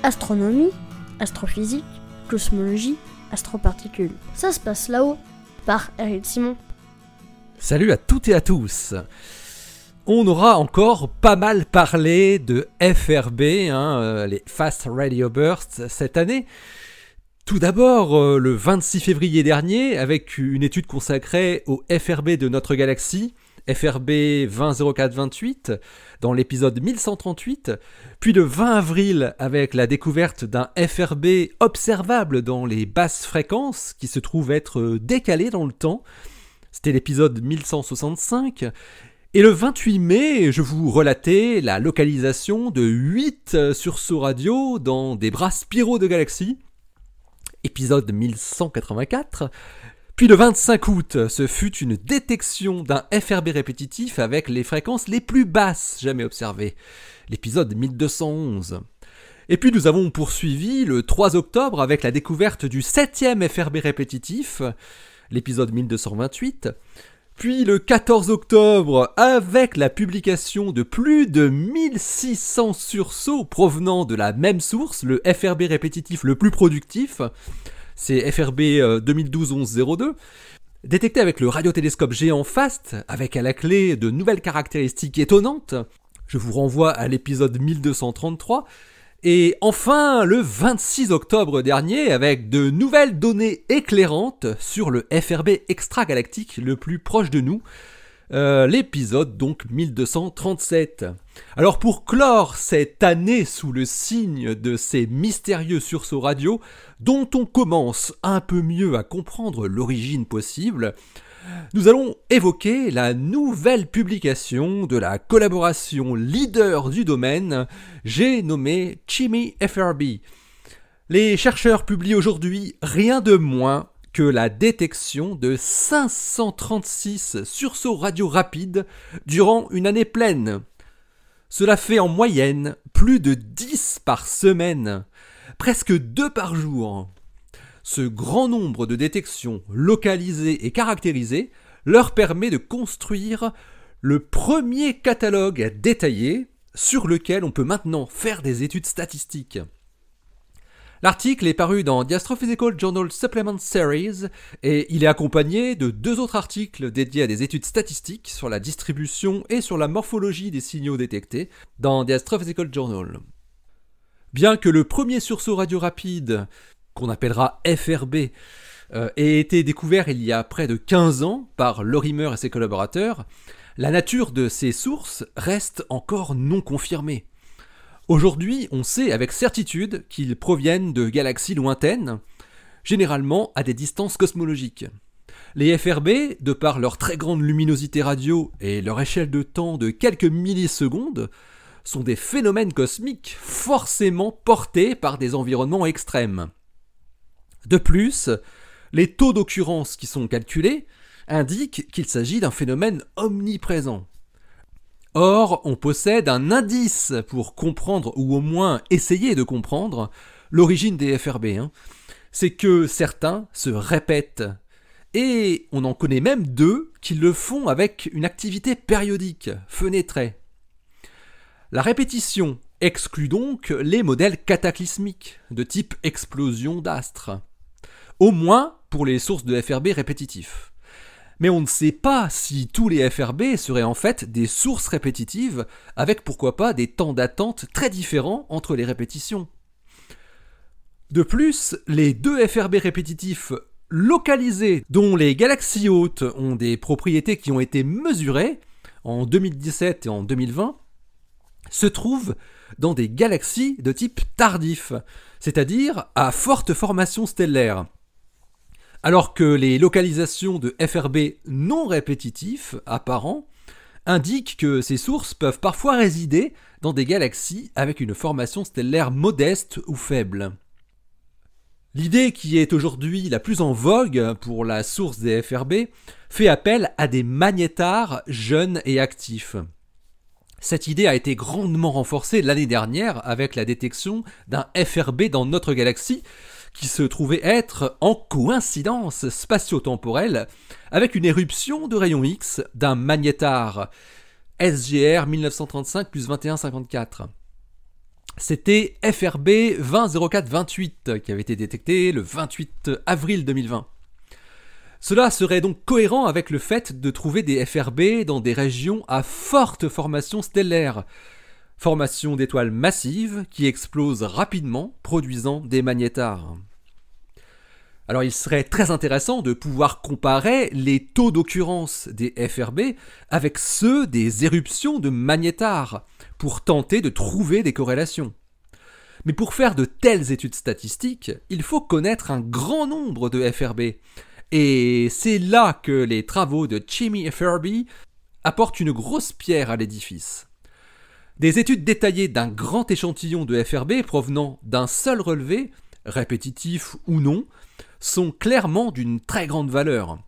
Astronomie, astrophysique, cosmologie, astroparticules. Ça se passe là-haut, par Eric Simon. Salut à toutes et à tous. On aura encore pas mal parlé de FRB, les Fast Radio Bursts, cette année. Tout d'abord, le 26 février dernier, avec une étude consacrée au FRB de notre galaxie, FRB 200428, dans l'épisode 1138, puis le 20 avril avec la découverte d'un FRB observable dans les basses fréquences, qui se trouve être décalé dans le temps, c'était l'épisode 1165, et le 28 mai, je vous relatais la localisation de 8 sursauts radio dans des bras spiraux de galaxies, épisode 1184, puis le 25 août, ce fut une détection d'un FRB répétitif avec les fréquences les plus basses jamais observées, l'épisode 1211. Et puis nous avons poursuivi le 3 octobre avec la découverte du 7e FRB répétitif, l'épisode 1228, puis le 14 octobre avec la publication de plus de 1600 sursauts provenant de la même source, le FRB répétitif le plus productif, c'est FRB 2012-1102, détecté avec le radiotélescope géant FAST, avec à la clé de nouvelles caractéristiques étonnantes. Je vous renvoie à l'épisode 1233. Et enfin, le 26 octobre dernier, avec de nouvelles données éclairantes sur le FRB extragalactique le plus proche de nous, l'épisode donc 1237. Alors pour clore cette année sous le signe de ces mystérieux sursauts radio, dont on commence un peu mieux à comprendre l'origine possible, nous allons évoquer la nouvelle publication de la collaboration leader du domaine, j'ai nommé CHIMI FRB. Les chercheurs publient aujourd'hui rien de moins que la détection de 536 sursauts radio rapides durant une année pleine. Cela fait en moyenne plus de 10 par semaine, presque 2 par jour. Ce grand nombre de détections localisées et caractérisées leur permet de construire le premier catalogue détaillé sur lequel on peut maintenant faire des études statistiques. L'article est paru dans The Astrophysical Journal Supplement Series et il est accompagné de 2 autres articles dédiés à des études statistiques sur la distribution et sur la morphologie des signaux détectés dans The Astrophysical Journal. Bien que le premier sursaut radio rapide, qu'on appellera FRB, ait été découvert il y a près de 15 ans par Lorimer et ses collaborateurs, la nature de ces sources reste encore non confirmée. Aujourd'hui, on sait avec certitude qu'ils proviennent de galaxies lointaines, généralement à des distances cosmologiques. Les FRB, de par leur très grande luminosité radio et leur échelle de temps de quelques millisecondes, sont des phénomènes cosmiques forcément portés par des environnements extrêmes. De plus, les taux d'occurrence qui sont calculés indiquent qu'il s'agit d'un phénomène omniprésent. Or, on possède un indice pour comprendre, ou au moins essayer de comprendre, l'origine des FRB. C'est que certains se répètent. Et on en connaît même 2 qui le font avec une activité périodique, fenêtrée. La répétition exclut donc les modèles cataclysmiques, de type explosion d'astres. Au moins pour les sources de FRB répétitifs. Mais on ne sait pas si tous les FRB seraient en fait des sources répétitives, avec pourquoi pas des temps d'attente très différents entre les répétitions. De plus, les 2 FRB répétitifs localisés, dont les galaxies hautes ont des propriétés qui ont été mesurées en 2017 et en 2020, se trouvent dans des galaxies de type tardif, c'est-à-dire à forte formation stellaire. Alors que les localisations de FRB non répétitifs apparents indiquent que ces sources peuvent parfois résider dans des galaxies avec une formation stellaire modeste ou faible. L'idée qui est aujourd'hui la plus en vogue pour la source des FRB fait appel à des magnétars jeunes et actifs. Cette idée a été grandement renforcée l'année dernière avec la détection d'un FRB dans notre galaxie qui se trouvait être en coïncidence spatio-temporelle avec une éruption de rayons X d'un magnétar SGR 1935 plus 2154. C'était FRB 200428 qui avait été détecté le 28 avril 2020. Cela serait donc cohérent avec le fait de trouver des FRB dans des régions à forte formation stellaire, formation d'étoiles massives qui explosent rapidement, produisant des magnétars. Alors il serait très intéressant de pouvoir comparer les taux d'occurrence des FRB avec ceux des éruptions de magnétars, pour tenter de trouver des corrélations. Mais pour faire de telles études statistiques, il faut connaître un grand nombre de FRB, et c'est là que les travaux de Jimmy FRB apportent une grosse pierre à l'édifice. Des études détaillées d'un grand échantillon de FRB provenant d'un seul relevé, répétitif ou non, sont clairement d'une très grande valeur.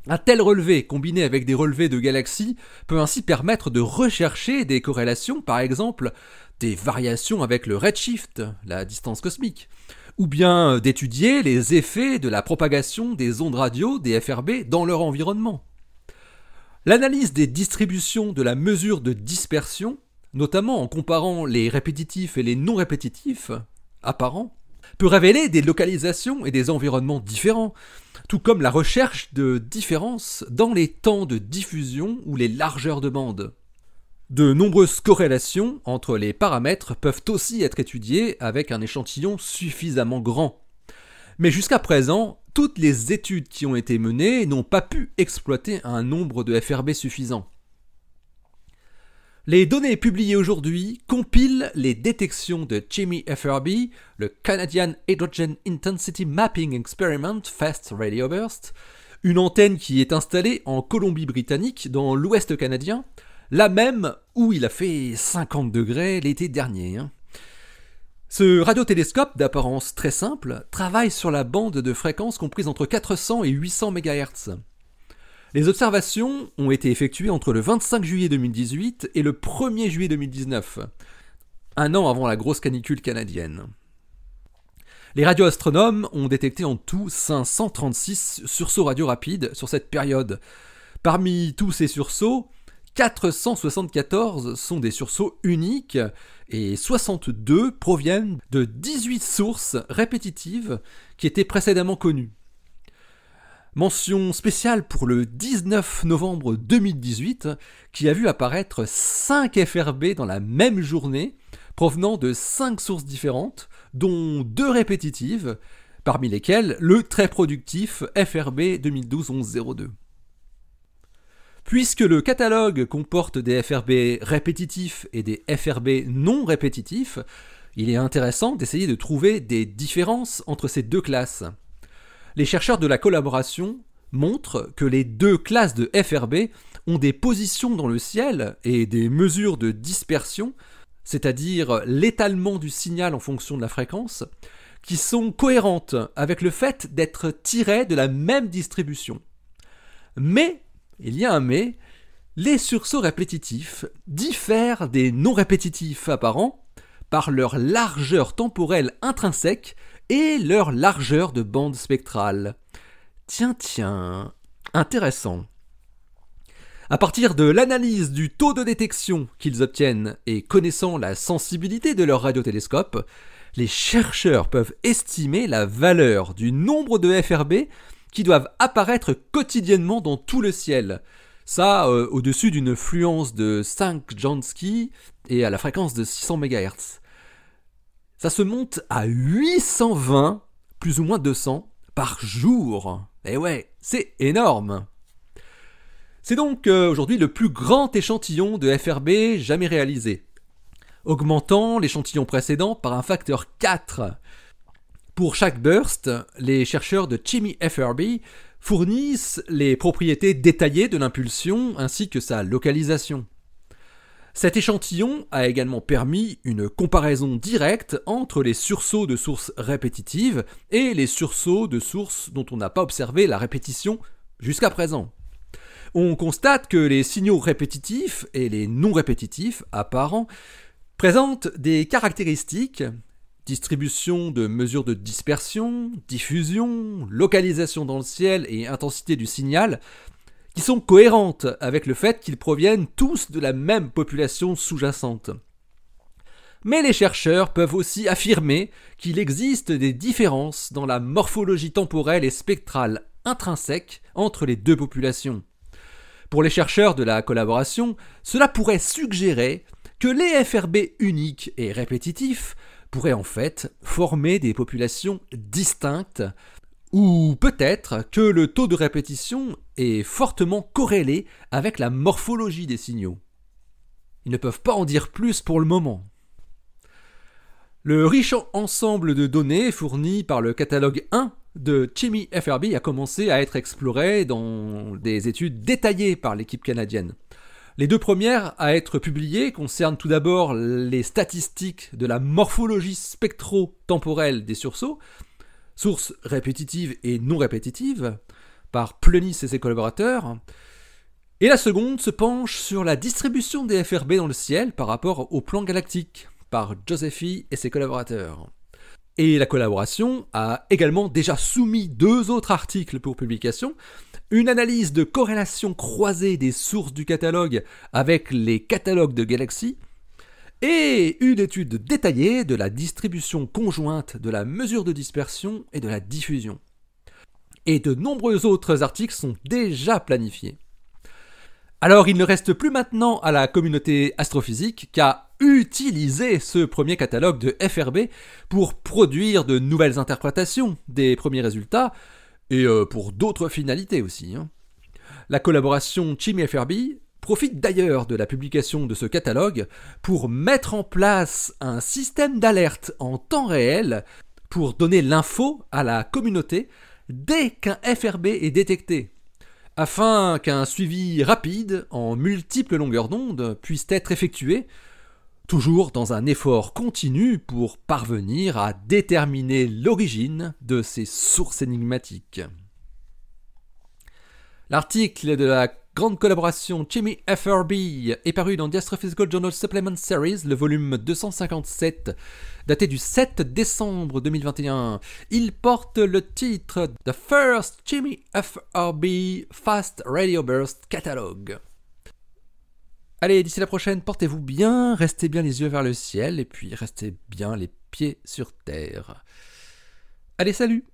Un tel relevé, combiné avec des relevés de galaxies, peut ainsi permettre de rechercher des corrélations, par exemple des variations avec le redshift, la distance cosmique, ou bien d'étudier les effets de la propagation des ondes radio des FRB dans leur environnement. L'analyse des distributions de la mesure de dispersion, notamment en comparant les répétitifs et les non répétitifs apparents, peut révéler des localisations et des environnements différents, tout comme la recherche de différences dans les temps de diffusion ou les largeurs de bande. De nombreuses corrélations entre les paramètres peuvent aussi être étudiées avec un échantillon suffisamment grand. Mais jusqu'à présent, toutes les études qui ont été menées n'ont pas pu exploiter un nombre de FRB suffisant. Les données publiées aujourd'hui compilent les détections de Jimmy FRB, le Canadian Hydrogen Intensity Mapping Experiment Fast Radio Burst, une antenne qui est installée en Colombie-Britannique dans l'ouest canadien, là même où il a fait 50 degrés l'été dernier. Ce radiotélescope d'apparence très simple travaille sur la bande de fréquences comprise entre 400 et 800 MHz. Les observations ont été effectuées entre le 25 juillet 2018 et le 1er juillet 2019, un an avant la grosse canicule canadienne. Les radioastronomes ont détecté en tout 536 sursauts radio rapides sur cette période. Parmi tous ces sursauts, 474 sont des sursauts uniques et 62 proviennent de 18 sources répétitives qui étaient précédemment connues. Mention spéciale pour le 19 novembre 2018 qui a vu apparaître 5 FRB dans la même journée provenant de 5 sources différentes, dont 2 répétitives, parmi lesquelles le très productif FRB 2012-1102. Puisque le catalogue comporte des FRB répétitifs et des FRB non répétitifs, il est intéressant d'essayer de trouver des différences entre ces deux classes. Les chercheurs de la collaboration montrent que les deux classes de FRB ont des positions dans le ciel et des mesures de dispersion, c'est-à-dire l'étalement du signal en fonction de la fréquence, qui sont cohérentes avec le fait d'être tirées de la même distribution. Mais, il y a un mais, les sursauts répétitifs diffèrent des non répétitifs apparents par leur largeur temporelle intrinsèque et leur largeur de bande spectrale. Tiens, intéressant. À partir de l'analyse du taux de détection qu'ils obtiennent et connaissant la sensibilité de leur radiotélescope, les chercheurs peuvent estimer la valeur du nombre de FRB qui doivent apparaître quotidiennement dans tout le ciel. Ça, au-dessus d'une fluence de 5 Jansky et à la fréquence de 600 MHz. Ça se monte à 820, plus ou moins 200, par jour. Et ouais, c'est énorme. C'est donc aujourd'hui le plus grand échantillon de FRB jamais réalisé, augmentant l'échantillon précédent par un facteur 4. Pour chaque burst, les chercheurs de Jimmy FRB fournissent les propriétés détaillées de l'impulsion ainsi que sa localisation. Cet échantillon a également permis une comparaison directe entre les sursauts de sources répétitives et les sursauts de sources dont on n'a pas observé la répétition jusqu'à présent. On constate que les signaux répétitifs et les non répétitifs apparents présentent des caractéristiques, distribution de mesures de dispersion, diffusion, localisation dans le ciel et intensité du signal, qui sont cohérentes avec le fait qu'ils proviennent tous de la même population sous-jacente. Mais les chercheurs peuvent aussi affirmer qu'il existe des différences dans la morphologie temporelle et spectrale intrinsèque entre les deux populations. Pour les chercheurs de la collaboration, cela pourrait suggérer que les FRB uniques et répétitifs pourraient en fait former des populations distinctes, ou peut-être que le taux de répétition est fortement corrélé avec la morphologie des signaux. Ils ne peuvent pas en dire plus pour le moment. Le riche ensemble de données fourni par le catalogue 1 de ChemyFRB a commencé à être exploré dans des études détaillées par l'équipe canadienne. Les deux premières à être publiées concernent tout d'abord les statistiques de la morphologie spectro-temporelle des sursauts, sources répétitives et non répétitives, par Plenis et ses collaborateurs. Et la seconde se penche sur la distribution des FRB dans le ciel par rapport au plan galactique, par Josephy et ses collaborateurs. Et la collaboration a également déjà soumis 2 autres articles pour publication, une analyse de corrélation croisée des sources du catalogue avec les catalogues de galaxies, et une étude détaillée de la distribution conjointe de la mesure de dispersion et de la diffusion. Et de nombreux autres articles sont déjà planifiés. Alors il ne reste plus maintenant à la communauté astrophysique qu'à utiliser ce premier catalogue de FRB pour produire de nouvelles interprétations des premiers résultats et pour d'autres finalités aussi. La collaboration ChemyFRB profite d'ailleurs de la publication de ce catalogue pour mettre en place un système d'alerte en temps réel pour donner l'info à la communauté dès qu'un FRB est détecté, afin qu'un suivi rapide en multiples longueurs d'onde puisse être effectué, toujours dans un effort continu pour parvenir à déterminer l'origine de ces sources énigmatiques. L'article de la grande collaboration ChemyFRB est paru dans The Astrophysical Journal Supplement Series, le volume 257, daté du 7 décembre 2021. Il porte le titre The First ChemyFRB Fast Radio Burst Catalogue. Allez, d'ici la prochaine, portez-vous bien, restez bien les yeux vers le ciel et puis restez bien les pieds sur terre. Allez, salut!